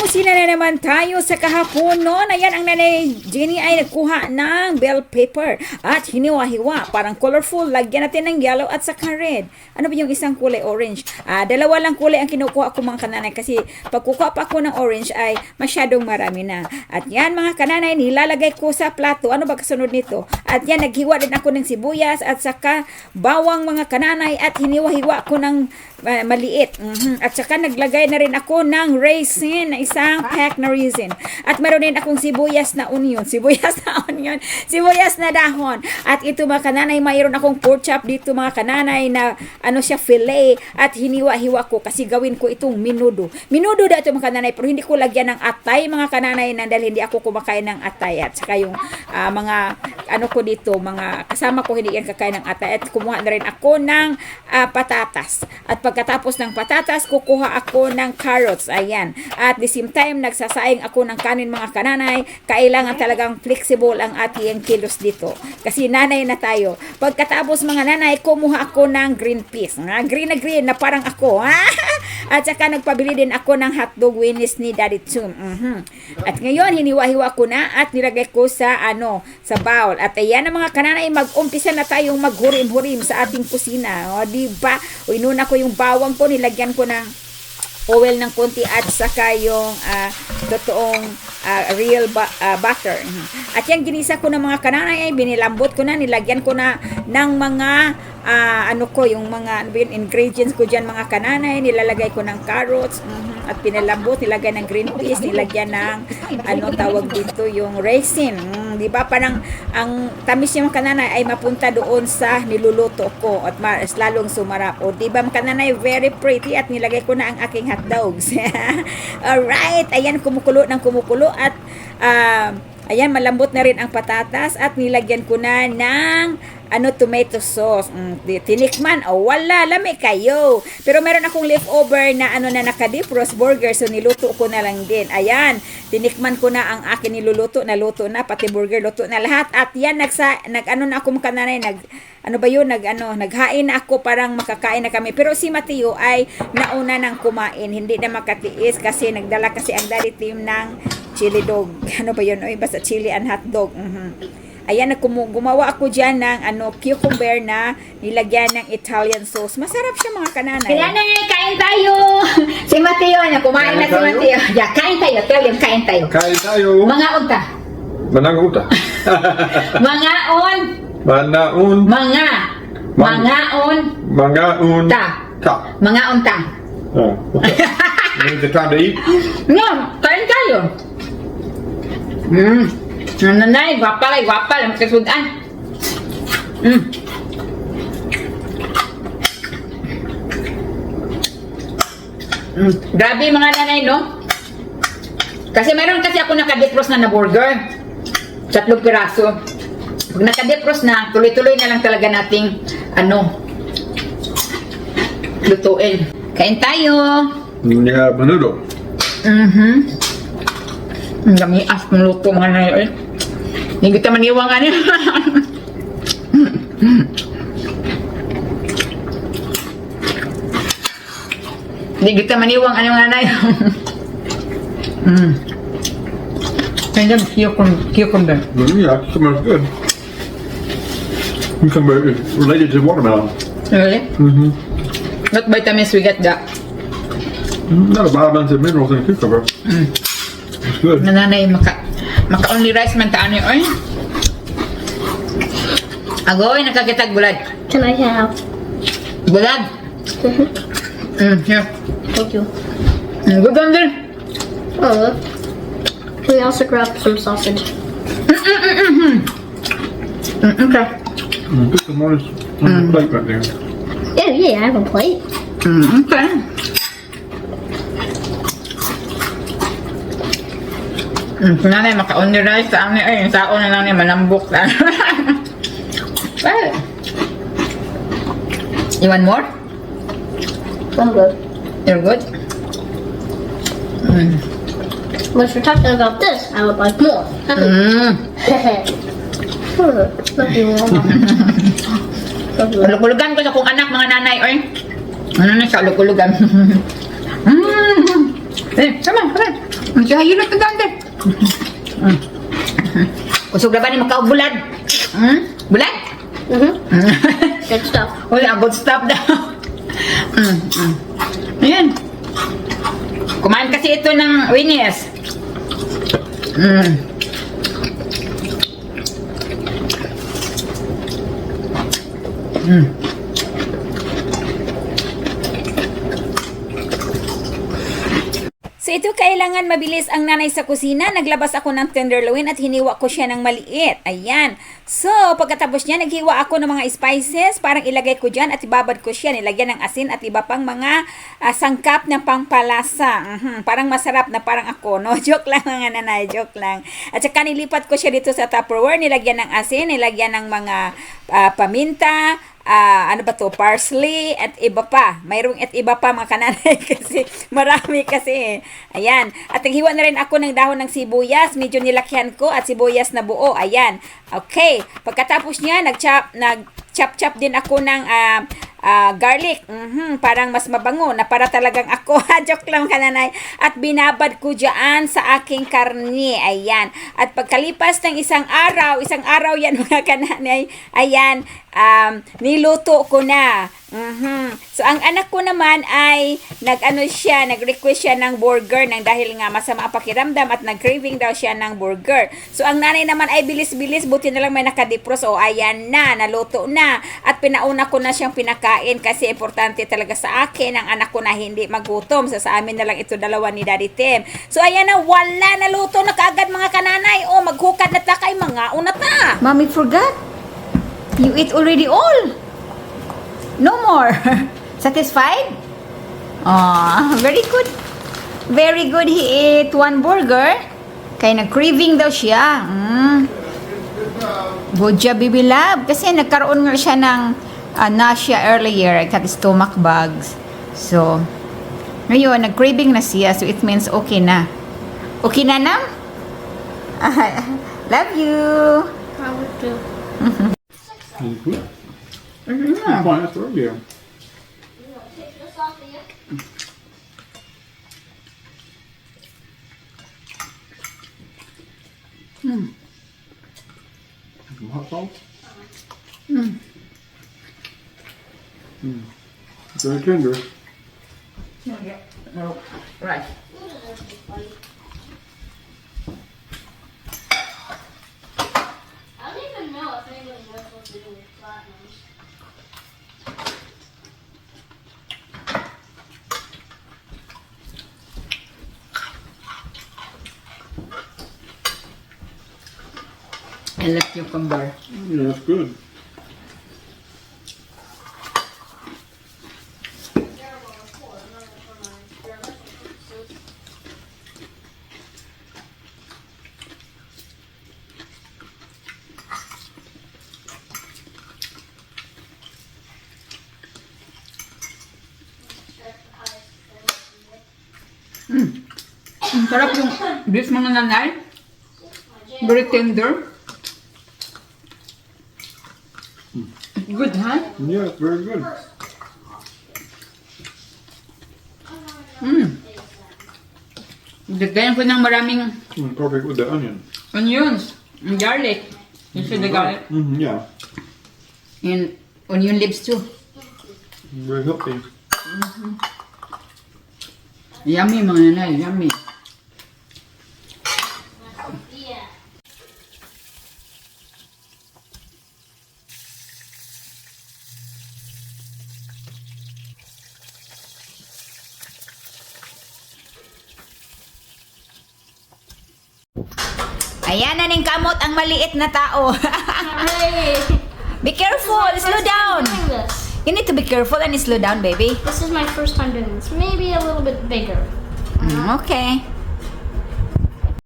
kusina na naman tayo sa kahapon noon. Ayan, ang nanay Jenny ay nagkuha ng bell pepper at hiniwa-hiwa. Parang colorful. Lagyan natin ng yellow at saka red. Ano ba yung isang kulay orange? Dalawa lang kulay ang kinukuha ko mga kananay kasi pag kukuha pa ako ng orange ay masyadong marami na. At yan mga kananay, nilalagay ko sa plato. Ano ba kasunod nito? At yan, naghiwa din ako ng sibuyas at saka bawang mga kananay at hiniwa-hiwa ko ng maliit. At saka naglagay na rin ako ng raisin na isang pack na raisin. At meron din akong sibuyas na onion. Sibuyas na dahon. At ito mga kananay, mayroon akong pork chop dito mga kananay na ano siya, fillet. At hiniwa-hiwa ko kasi gawin ko itong minudo. Minudo dito mga kananay, pero hindi ko lagyan ng atay mga kananay dahil hindi ako kumakain ng atay. At saka yung mga ano ko dito, mga kasama ko hindi yan kakain ng atay. At kumuha na rin ako ng patatas. At pagkatapos ng patatas, kukuha ako ng carrots. Ayan. At the same time, nagsasaing ako ng kanin mga kananay. Kailangan talagang flexible ang ating kilos dito. Kasi nanay na tayo. Pagkatapos mga nanay, kumuha ako ng green peas. Green na parang ako. At saka nagpabili din ako ng hotdog winis ni Daddy Chum. At ngayon, hiniwa-hiwa ko na at nilagay ko sa sa bowl. At ayan na mga kananay, mag-umpisa na tayong maghurim-hurim sa ating kusina. O, diba? O, inuna ko yung bawang ko, nilagyan ko ng oil ng konti at saka yung totoong real butter. At yan ginisa ko ng mga kananay, binilambot ko na, nilagyan ko na ng mga yung mga ingredients ko dyan mga kananay, nilalagay ko ng carrots, at pinalambot, nilagay ng green peas, nilagyan ng tawag dito, yung raisin. Di ba? Parang ang tamis yung kananay ay mapunta doon sa niluluto ko at mas lalong sumarap. O di ba mga kananay, very pretty at nilagay ko na ang aking hotdogs. Alright, ayan, kumukulo at ayan, malambot na rin ang patatas at nilagyan ko na ng tomato sauce. Tinikman, wala, lami kayo. Pero meron akong leftover na na naka-deep roast burger, so niluto ko na lang din. Ayan, tinikman ko na ang akin niluluto, naluto na, pati burger, luto na lahat. At yan, na ako mga kananay, naghain na ako, parang makakain na kami. Pero si Mateo ay nauna nang kumain, hindi na makatiis kasi nagdala kasi ang daddy team ng chili dog. Ano ba yun? Basta chili and hot dog. Ayan, gumawa ako dyan ng cucumber na nilagyan ng Italian sauce. Masarap siya mga kananay. Kaya na nga, kain tayo! Si Mateo, kumain na si Mateo. Yeah, kain tayo. Tell him, kain tayo. Kain tayo. Mga unta. Manang uta. Mga on. Manaun. Mga. Mga on. Mga un. Ta. Ta. Mga unta. Oh, okay. You need the time to eat? No, kain tayo. Nanay, gwapa lang kasudan. Grabe mga nanay, no? Kasi meron kasi ako naka-defrost na burger. 3 piraso. Pag naka-defrost na, tuloy-tuloy na lang talaga nating lutuin. Kain tayo. Yeah, menudo. Ang gamias ng luto mga nanay. Hindi kita maniwang Hindi kita maniwang mga nanay. Kaya cucumber. Yeah, smells good. Cucumber is related to watermelon. Really? What vitamins we get that? Not a balance of minerals in cucumber. It's good. Nanay, maka-only rice man taan niyo, oy. Agoy, nakakitag bulad. Can I have? Bulad? Here. Thank you. Good on there. Oh, can we also grab some sausage? Okay. Put some more on the plate right there. Yeah, I have a plate. Okay. Nanay, maka-only rice sa amin. Ay, yung sao na lang niya, malambok na. Well, you want more? I'm good. You're good? Once we're talking about this, I would like more. Nothing wrong. Lukulugan ko sa kong anak, mga nanay, oy. Ano na siya, lukulugan. Eh, come on. Siya, yun ang pagkanda. Kusog na ba ni makaubulad? Bulad? Good stuff. Wala, good stuff daw. Ayan. Kumain kasi ito ng Winnie's. So ito kailangan mabilis ang nanay sa kusina. Naglabas ako ng tenderloin at hiniwa ko siya ng maliit. Ayan. So pagkatapos niya, naghiwa ako ng mga spices. Parang ilagay ko dyan at ibabad ko siya. Nilagyan ng asin at iba pang mga sangkap ng pangpalasa. Parang masarap na parang ako. No? Joke lang mga nanay. Joke lang. At saka nilipat ko siya dito sa Tupperware. Nilagyan ng asin. Nilagyan ng mga paminta. Ano ba to? Parsley at iba pa. Mayroong at iba pa mga kananay kasi marami kasi. Ayan. At naghiwa na rin ako ng dahon ng sibuyas. Medyo nilakyan ko at sibuyas na buo. Ayan. Okay. Pagkatapos niya, nag-chop din ako ng garlic. Parang mas mabango na para talagang ako. Joke lang kananay. At binabad ko dyan sa aking karne. Ayan. At pagkalipas ng isang araw yan mga kananay. Ayan. Niluto ko na. So, ang anak ko naman ay nag-request siya ng burger nang dahil nga masama ang pakiramdam at nag-craving daw siya ng burger. So, ang nanay naman ay bilis-bilis, buti na lang may nakadipros. O, ayan na, naluto na. At pinauna ko na siyang pinakain kasi importante talaga sa akin ang anak ko na hindi magutom. So, sa amin na lang ito dalawa ni Daddy Tim. So, ayan na, wala, naluto na kaagad mga kananay. O, maghukad na ta kay mga unat na. Mommy forgot. You eat already all. No more. Satisfied? Very good. Very good. He ate one burger. Kaya nag-craving daw siya. Good job, baby love. Kasi nagkaroon nga siya ng nausea earlier. Got stomach bugs. So, ngayon, nag-craving na siya. So, it means okay na. Okay na, Nam? Love you. I would do. It's good. It's fine, it's earlier. Some hot sauce? Very tender. Right. I don't even know if anyone knows what to do with platinums. I love cucumber. Yeah, it's good. Sarap yung beef mga nanay. Very tender. Good, huh? Yeah, it's very good. Lagyan ko ng maraming Perfect with the onion. onions and garlic. You see the garlic? Yeah, And onion leaves too. very healthy. Yummy mga nanay, yummy. Ayan na ning kamot ang maliit na tao. Hey! Be careful, slow down. Doing this. You need to be careful and slow down, baby. This is my first time doing this. Maybe a little bit bigger. Okay.